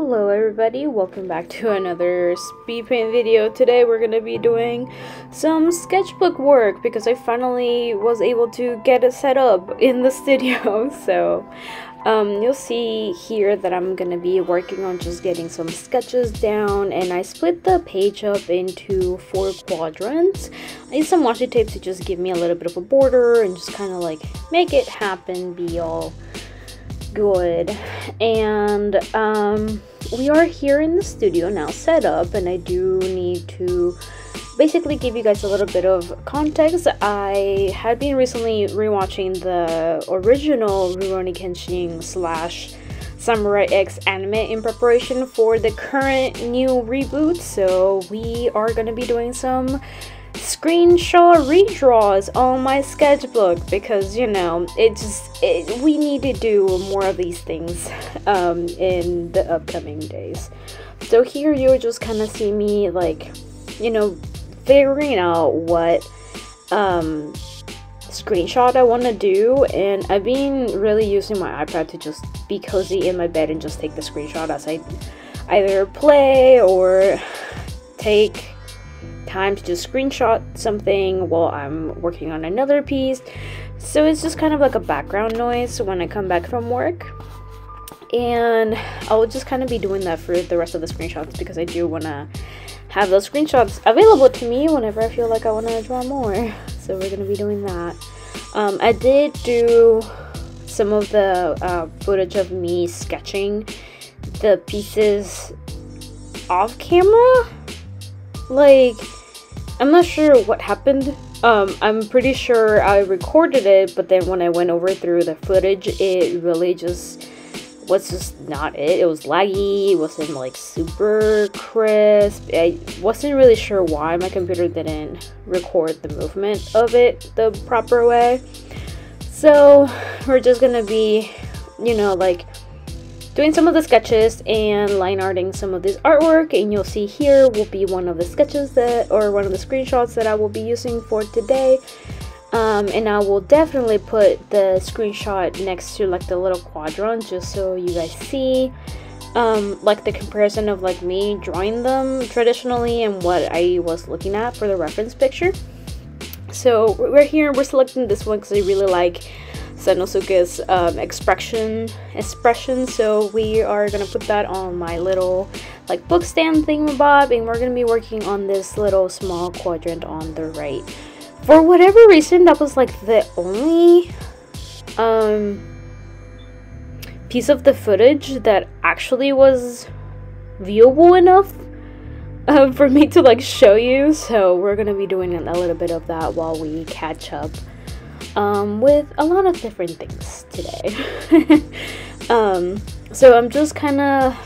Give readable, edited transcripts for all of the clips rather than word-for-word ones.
Hello everybody, welcome back to another speed paint video. Today we're going to be doing some sketchbook work because I finally was able to get it set up in the studio. So you'll see here that I'm going to be working on just getting some sketches down, and I split the page up into 4 quadrants. I used some washi tape to just give me a little bit of a border and just kind of like make it happen, be all good. And we are here in the studio now set up, and I do need to basically give you guys a little bit of context. I had been recently rewatching the original Rurouni Kenshin / Samurai X anime in preparation for the current new reboot, so we are going to be doing some screenshot redraws on my sketchbook because, you know, we need to do more of these things in the upcoming days. So here you'll just kind of see me, like, you know, figuring out what screenshot I want to do, and I've been really using my iPad to just be cozy in my bed and just take the screenshot as I either play or take time to just screenshot something while I'm working on another piece. So it's just kind of like a background noise when I come back from work, and I'll just kind of be doing that for the rest of the screenshots because I do want to have those screenshots available to me whenever I feel like I want to draw more. So we're going to be doing that. I did do some of the footage of me sketching the pieces off camera. Like, I'm not sure what happened. I'm pretty sure I recorded it, but then when I went over through the footage, it really just was just not it. It was laggy, it wasn't like super crisp. I wasn't really sure why my computer didn't record the movement of it the proper way. So we're just gonna be, you know, like doing some of the sketches and line arting some of this artwork, and you'll see here will be one of the sketches or one of the screenshots that I will be using for today. And I will definitely put the screenshot next to like the little quadrant just so you guys see like the comparison of like me drawing them traditionally and what I was looking at for the reference picture. So we're here, we're selecting this one because I really like Sanosuke's expression, so we are gonna put that on my little like book stand thingamabob, and we're gonna be working on this little small quadrant on the right. For whatever reason, that was like the only piece of the footage that actually was viewable enough for me to like show you, so we're gonna be doing a little bit of that while we catch up with a lot of different things today. So I'm just kind of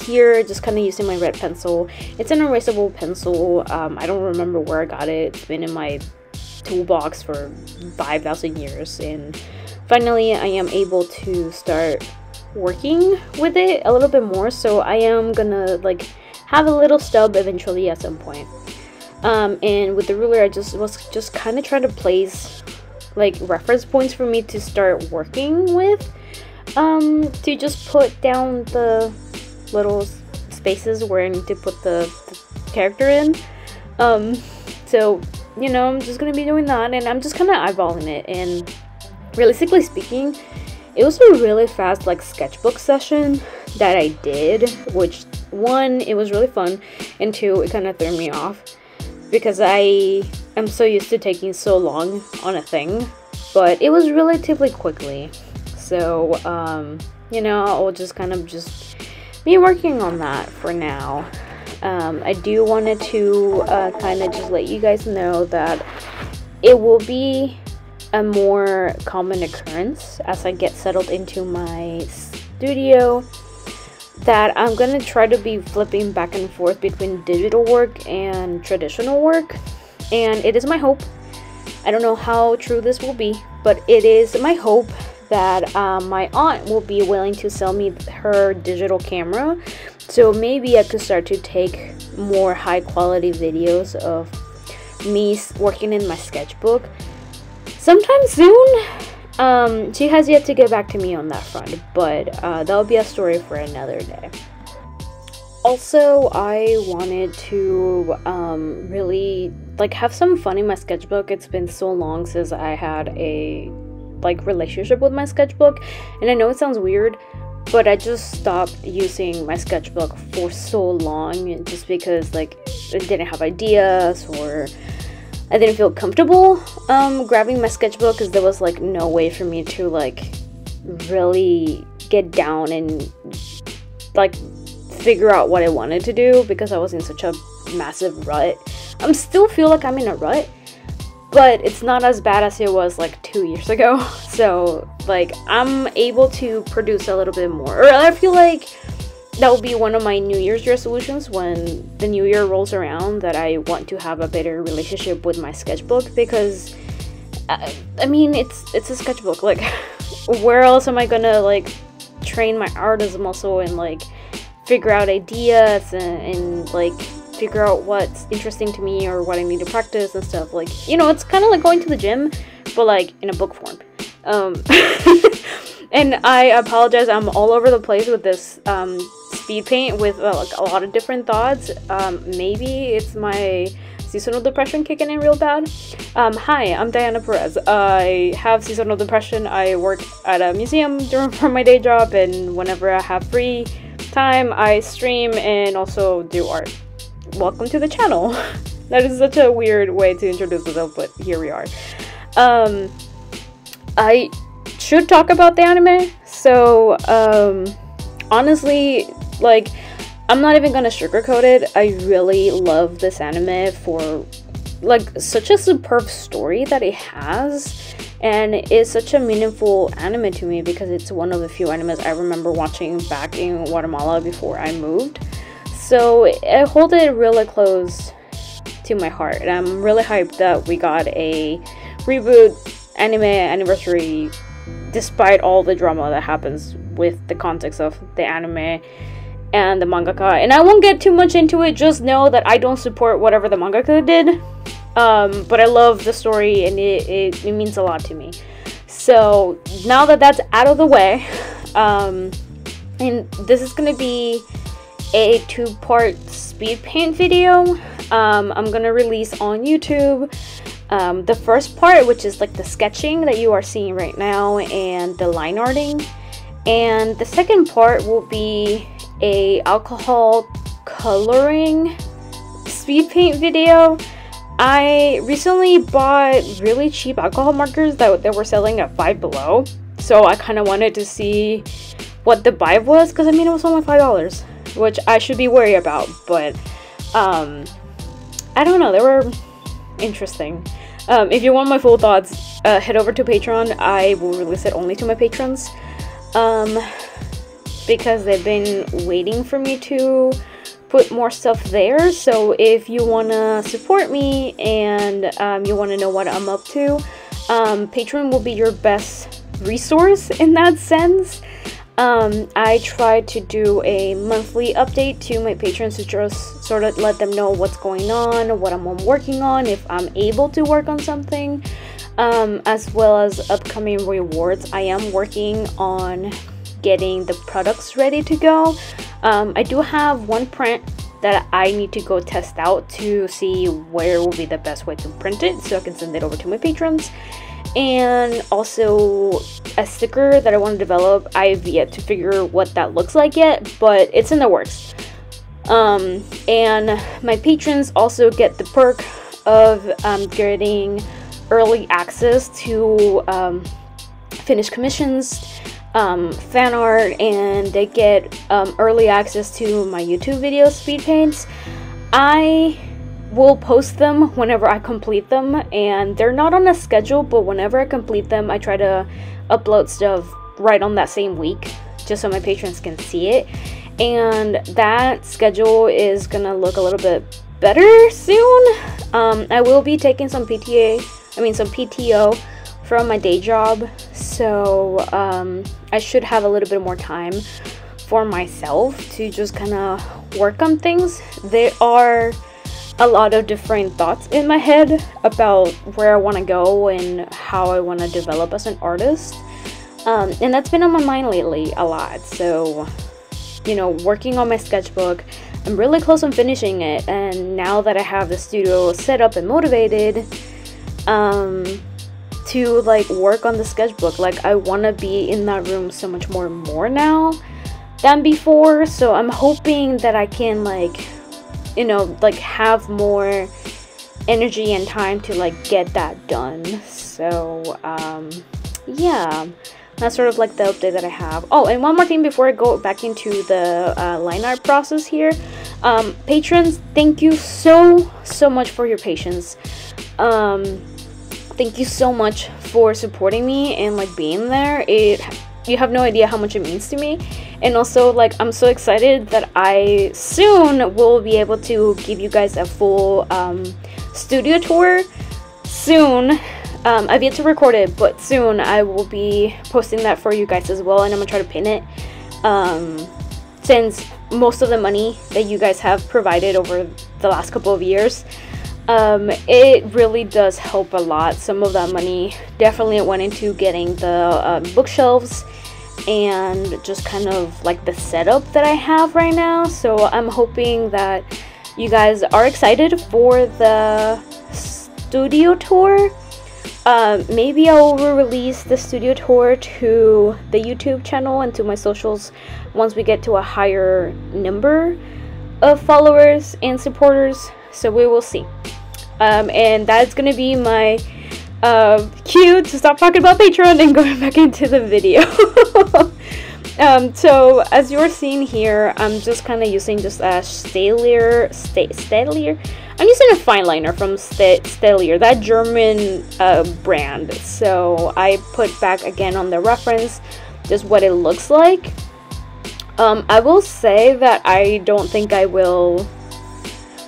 here, just kind of using my red pencil. It's an erasable pencil. I don't remember where I got it. It's been in my toolbox for 5,000 years, and finally I am able to start working with it a little bit more. So I am gonna like have a little stub eventually at some point. And with the ruler, I was just kind of trying to place like reference points for me to start working with, to just put down the little spaces where I need to put the character in. So, you know, I'm just gonna be doing that, and I'm just kind of eyeballing it. And realistically speaking, it was a really fast like sketchbook session that I did, which one, it was really fun, and two, it kind of threw me off because I am so used to taking so long on a thing, but it was relatively quickly. So you know, I'll just kind of just be working on that for now. I do wanted to kind of just let you guys know that it will be a more common occurrence as I get settled into my studio, that I'm gonna try to be flipping back and forth between digital work and traditional work. And it is my hope, I don't know how true this will be, but it is my hope that my aunt will be willing to sell me her digital camera, so maybe I could start to take more high quality videos of me working in my sketchbook sometime soon. She has yet to get back to me on that front, but that'll be a story for another day. Also, I wanted to really like have some fun in my sketchbook. It's been so long since I had a like relationship with my sketchbook, and I know it sounds weird, but I just stopped using my sketchbook for so long just because like I didn't have ideas, or I didn't feel comfortable grabbing my sketchbook, because there was like no way for me to like really get down and like figure out what I wanted to do, because I was in such a massive rut. I still feel like I'm in a rut, but it's not as bad as it was like 2 years ago. So like I'm able to produce a little bit more, or I feel like that will be one of my New Year's resolutions when the new year rolls around, that I want to have a better relationship with my sketchbook, because I mean it's a sketchbook. Like where else am I gonna like train my artist muscle and like figure out ideas and like figure out what's interesting to me or what I need to practice and stuff. Like, you know, it's kind of like going to the gym, but like in a book form. And I apologize, I'm all over the place with this speed paint with like a lot of different thoughts. Maybe it's my seasonal depression kicking in real bad. Hi, I'm Diana Perez. I have seasonal depression. I work at a museum for my day job, and whenever I have free time I stream and also do art. Welcome to the channel. That is such a weird way to introduce myself, but here we are. I should talk about the anime. So honestly, like, I'm not even gonna sugarcoat it. I really love this anime for like such a superb story that it has, and it's such a meaningful anime to me because it's one of the few animes I remember watching back in Guatemala before I moved. So I hold it really close to my heart, and I'm really hyped that we got a reboot anime anniversary despite all the drama that happens with the context of the anime and the mangaka. And I won't get too much into it, just know that I don't support whatever the mangaka did. But I love the story, and it means a lot to me. So now that that's out of the way, and this is gonna be a 2-part speed paint video. I'm gonna release on YouTube the first part, which is like the sketching that you are seeing right now and the line arting, and the second part will be a alcohol coloring speed paint video. I recently bought really cheap alcohol markers that they were selling at Five Below, so I kind of wanted to see what the vibe was, because I mean it was only $5, which I should be worried about, but I don't know, they were interesting. If you want my full thoughts, head over to Patreon. I will release it only to my patrons, because they've been waiting for me to put more stuff there. So if you want to support me and you want to know what I'm up to, Patreon will be your best resource in that sense. I try to do a monthly update to my patrons to just sort of let them know what's going on, what I'm working on, if I'm able to work on something, as well as upcoming rewards. I am working on getting the products ready to go. I do have one print that I need to go test out to see where will be the best way to print it, so I can send it over to my patrons. And also a sticker that I want to develop. I've yet to figure what that looks like yet, but it's in the works. And my patrons also get the perk of getting early access to finished commissions, fan art, and they get early access to my YouTube video speed paints. I will post them whenever I complete them, and they're not on a schedule, but whenever I complete them I try to upload stuff right on that same week, just so my patrons can see it. And that schedule is gonna look a little bit better soon. I will be taking some PTO from my day job, so I should have a little bit more time for myself to just kind of work on things. There are a lot of different thoughts in my head about where I want to go and how I want to develop as an artist, and that's been on my mind lately a lot. So, you know, working on my sketchbook, I'm really close on finishing it, and now that I have the studio set up and motivated to like work on the sketchbook, like I want to be in that room so much more now than before. So I'm hoping that I can like, you know, like have more energy and time to like get that done. So yeah, that's sort of like the update that I have. Oh, and one more thing before I go back into the line art process here. Patrons, thank you so much for your patience. Thank you so much for supporting me and like being there. You have no idea how much it means to me. And also, like, I'm so excited that I soon will be able to give you guys a full studio tour soon. I've yet to record it, but soon I will be posting that for you guys as well, and I'm gonna try to pin it, since most of the money that you guys have provided over the last couple of years, it really does help a lot. Some of that money definitely went into getting the bookshelves and just kind of like the setup that I have right now. So I'm hoping that you guys are excited for the studio tour. Maybe I will release the studio tour to the YouTube channel and to my socials once we get to a higher number of followers and supporters. So we will see. And that's gonna be my cue to stop talking about Patreon and going back into the video. So as you're seeing here, I'm just kind of using just a staedtler. I'm using a fineliner from staedtler, that German brand. So I put back again on the reference just what it looks like. I will say that I don't think I will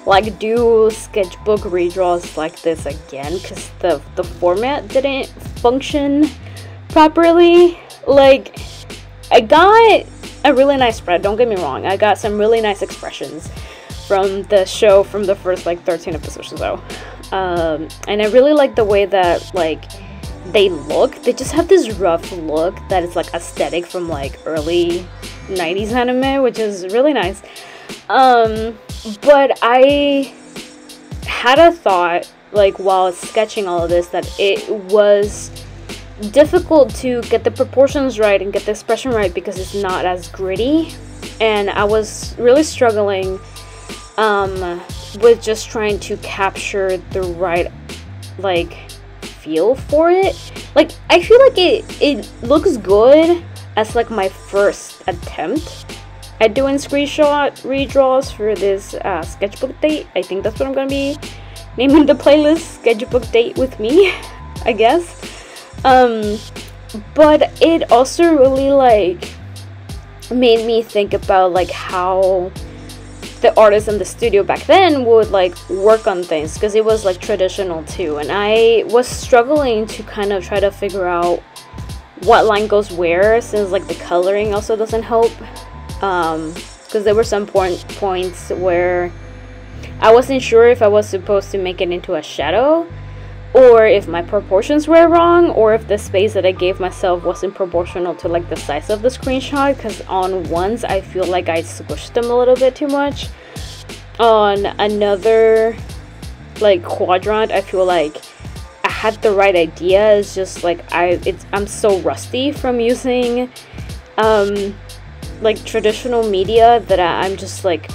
like do sketchbook redraws like this again, because the format didn't function properly. Like, I got a really nice spread, don't get me wrong. I got some really nice expressions from the show, from the first like 13 episodes or so. And I really like the way that like they look. They just have this rough look that is like aesthetic from like early 90s anime, which is really nice. But I had a thought, like while sketching all of this, that it was difficult to get the proportions right and get the expression right because it's not as gritty, and I was really struggling with just trying to capture the right like feel for it. Like, I feel like it looks good as like my first attempt at doing screenshot redraws for this sketchbook date. I think that's what I'm gonna be naming the playlist, Sketchbook Date with Me, I guess. But it also really like made me think about like how the artists in the studio back then would like work on things, because it was like traditional too, and I was struggling to kind of try to figure out what line goes where, since like the coloring also doesn't help. Because there were some points where I wasn't sure if I was supposed to make it into a shadow, or if my proportions were wrong, or if the space that I gave myself wasn't proportional to like the size of the screenshot. Because on ones I feel like I squished them a little bit too much. On another like quadrant, I feel like I had the right idea. It's just like I'm so rusty from using like traditional media that I'm just like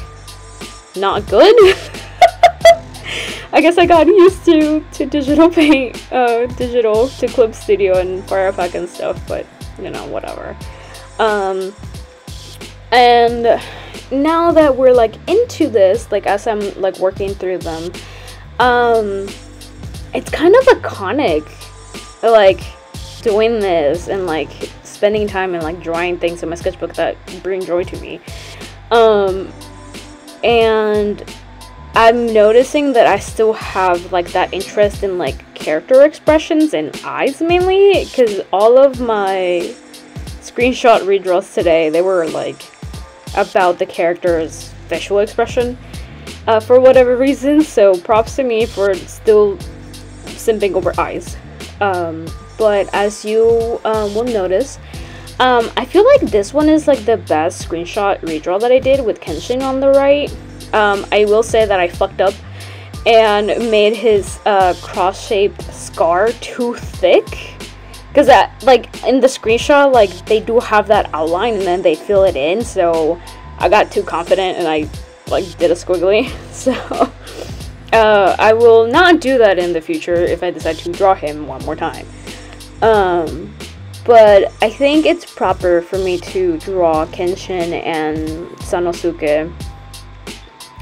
not good. I guess I got used to digital paint, digital to Clip Studio and Fire Effect and stuff, but you know, whatever. And now that we're like into this, like as I'm like working through them, it's kind of iconic, like doing this and like spending time and like drawing things in my sketchbook that bring joy to me. And I'm noticing that I still have like that interest in like character expressions and eyes mainly, because all of my screenshot redraws today, they were like about the character's facial expression for whatever reason. So props to me for still simping over eyes. But as you will notice, I feel like this one is like the best screenshot redraw that I did, with Kenshin on the right. I will say that I fucked up and made his cross-shaped scar too thick, because that, like, in the screenshot, like, they do have that outline and then they fill it in, so I got too confident and I, like, did a squiggly. So I will not do that in the future if I decide to draw him one more time. But I think it's proper for me to draw Kenshin and Sanosuke.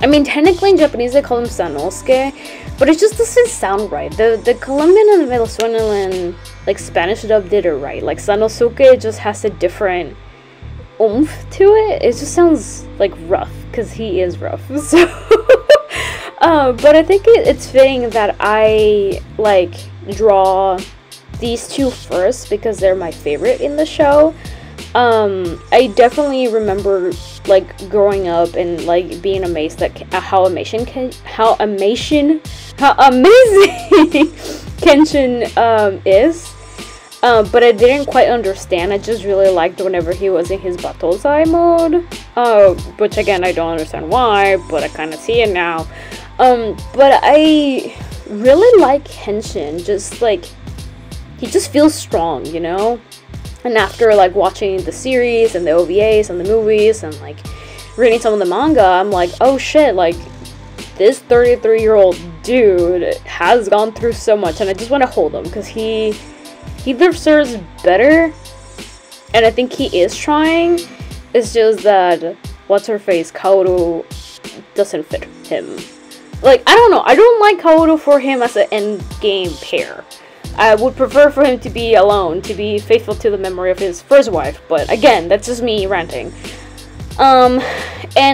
I mean, technically in Japanese they call him Sanosuke, but it just doesn't sound right. The Colombian and the Venezuelan, like, Spanish dub did it right. Like, Sanosuke just has a different oomph to it. It just sounds, like, rough, because he is rough. So, but I think it's fitting that I, like, draw these two first because they're my favorite in the show. I definitely remember, like, growing up and, like, being amazed at how amazing Kenshin is. But I didn't quite understand. I just really liked whenever he was in his Batozai mode, which again I don't understand why, but I kind of see it now. But I really like Kenshin. Just, like, he just feels strong, you know? And after, like, watching the series and the OVAs and the movies and, like, reading some of the manga, I'm like, oh shit, like, this 33-year-old dude has gone through so much, and I just want to hold him, because he deserves better, and I think he is trying. It's just that, what's-her-face, Kaoru, doesn't fit him. Like, I don't know, I don't like Kaoru for him as an endgame pair. I would prefer for him to be alone, to be faithful to the memory of his first wife, but again, that's just me ranting. And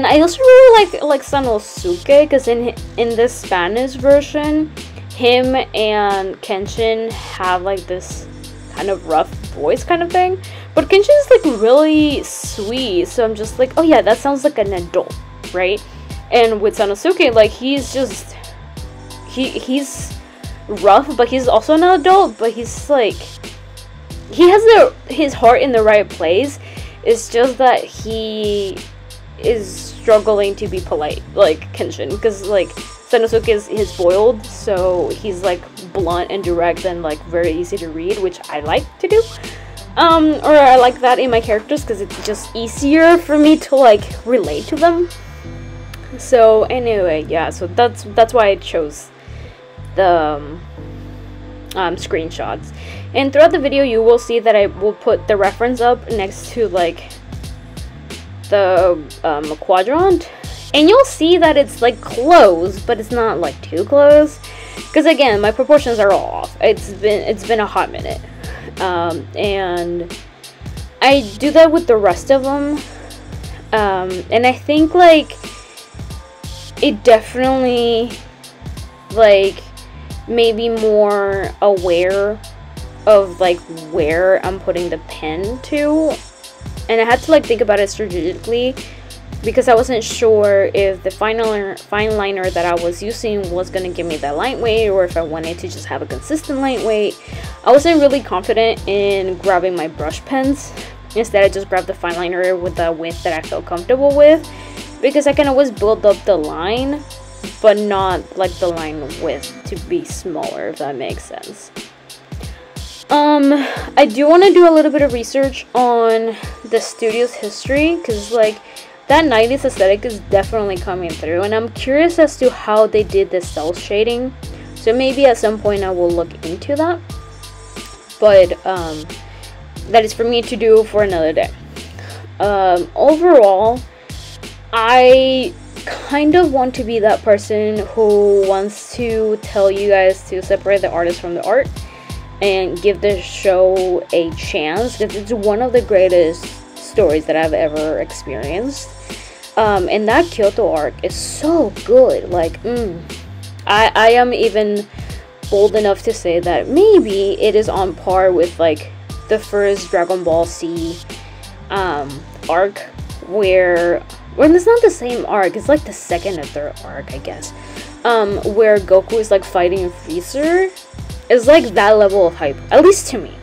I also really like Sanosuke, because in the Spanish version, him and Kenshin have, like, this kind of rough voice kind of thing, but Kenshin is, like, really sweet, so I'm just like, oh yeah, that sounds like an adult, right? And with Sanosuke, like, he's just, he's rough, but he's also an adult, but he's, like, he has his heart in the right place. It's just that he is struggling to be polite, like Kenshin, because, like, Sanosuke is boiled, so he's, like, blunt and direct and, like, very easy to read, which I like to do. Or I like that in my characters because it's just easier for me to, like, relate to them. So anyway, yeah, so that's why I chose the screenshots. And throughout the video you will see that I will put the reference up next to, like, the quadrant, and you'll see that it's, like, close, but it's not, like, too close, because again my proportions are all off. It's been a hot minute, and I do that with the rest of them, and I think, like, it definitely, like, maybe more aware of, like, where I'm putting the pen to, and I had to, like, think about it strategically, because I wasn't sure if the fineliner that I was using was gonna give me that light weight, or if I wanted to just have a consistent light weight. I wasn't really confident in grabbing my brush pens. Instead, I just grabbed the fineliner with the width that I felt comfortable with, because I can always build up the line, but not, like, the line width to be smaller, if that makes sense. I do want to do a little bit of research on the studio's history, because, like, that 90s aesthetic is definitely coming through, and I'm curious as to how they did the cell shading, so maybe at some point I will look into that, but that is for me to do for another day. Overall, I kind of want to be that person who wants to tell you guys to separate the artist from the art and give the show a chance, because it's one of the greatest stories that I've ever experienced. And that Kyoto arc is so good. Like, I am even bold enough to say that maybe it is on par with, like, the first Dragon Ball Z arc, where it's not the same arc, it's like the second or third arc, I guess, where Goku is, like, fighting Freezer. It's like that level of hype, at least to me.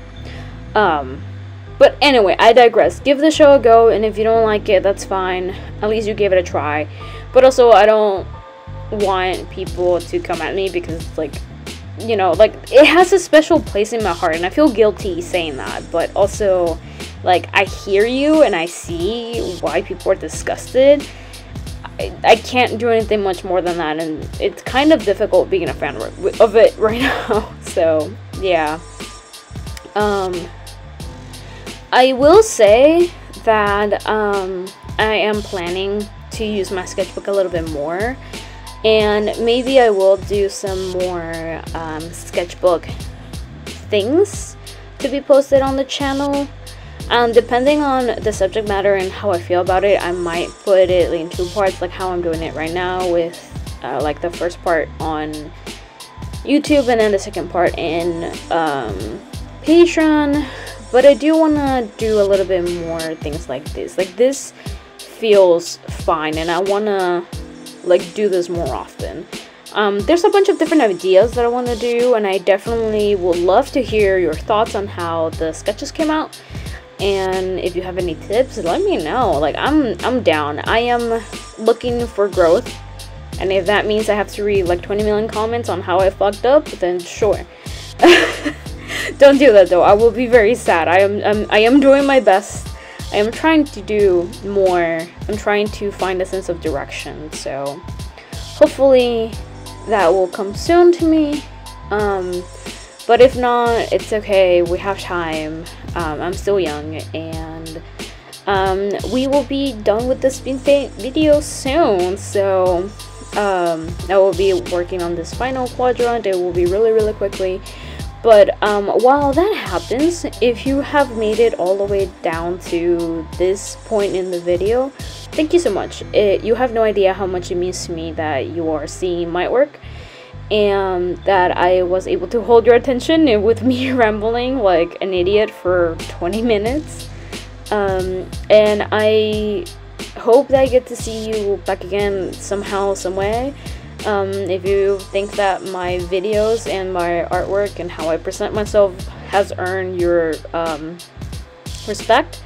But anyway, I digress. Give the show a go, and if you don't like it, that's fine. At least you gave it a try. but also I don't want people to come at me because, like, you know, like, it has a special place in my heart, and I feel guilty saying that, but also, like, I hear you and I see why people are disgusted. I can't do anything much more than that, and it's kind of difficult being a fan of it right now. So yeah, I will say that I am planning to use my sketchbook a little bit more, and maybe I will do some more sketchbook things to be posted on the channel. Depending on the subject matter and how I feel about it, I might put it in 2 parts, like how I'm doing it right now, with like the first part on YouTube and then the second part in Patreon. But I do want to do a little bit more things like this. Like, this feels fine, and I want to, like, do this more often. There's a bunch of different ideas that I want to do, and I definitely would love to hear your thoughts on how the sketches came out. And if you have any tips, let me know. Like, I'm down. I am looking for growth, and if that means I have to read like 20 million comments on how I fucked up, then sure. Don't do that though. I will be very sad. I am doing my best. I am trying to do more. I'm trying to find a sense of direction. So hopefully that will come soon to me. But if not, it's okay. We have time. I'm still young, and we will be done with this video soon. So I will be working on this final quadrant. It will be really quickly. But while that happens, if you have made it all the way down to this point in the video, thank you so much. You have no idea how much it means to me that you are seeing my work, and that I was able to hold your attention with me rambling like an idiot for 20 minutes. And I hope that I get to see you back again somehow, some way. If you think that my videos and my artwork and how I present myself has earned your respect,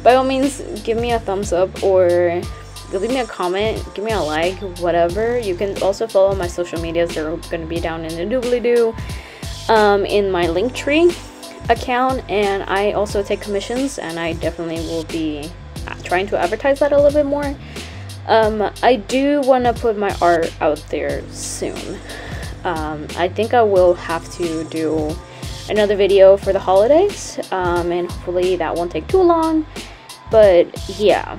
by all means give me a thumbs up, or leave me a comment, give me a like, whatever. You can also follow my social medias. They're going to be down in the doobly-doo in my Linktree account, and I also take commissions, and I definitely will be trying to advertise that a little bit more. I do want to put my art out there soon. I think I will have to do another video for the holidays, and hopefully that won't take too long. But yeah,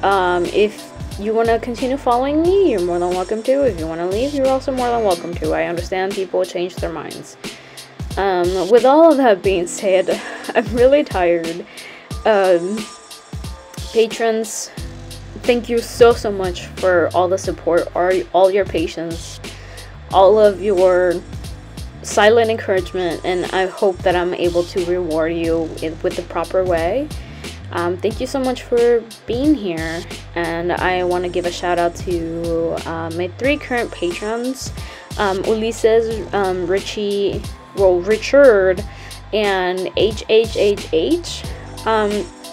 if you want to continue following me, you're more than welcome to. If you want to leave, you're also more than welcome to. I understand people change their minds. With all of that being said, I'm really tired. Patrons, thank you so much for all the support, all your patience, all of your silent encouragement, and I hope that I'm able to reward you with the proper way. Thank you so much for being here, and I want to give a shout out to my 3 current patrons, Ulysses, Richie, well, Richard, and HHHH.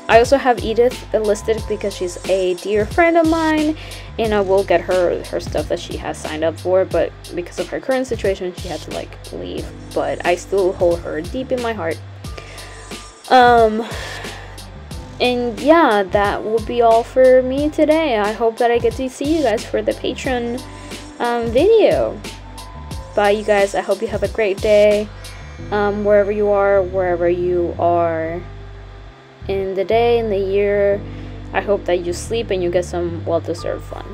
I also have Edith listed because she's a dear friend of mine, and I will get her stuff that she has signed up for, but because of her current situation, she had to like leave, but I still hold her deep in my heart. And yeah, that will be all for me today. I hope that I get to see you guys for the Patreon video. Bye, you guys. I hope you have a great day, wherever you are in the day, in the year. I hope that you sleep and you get some well-deserved fun.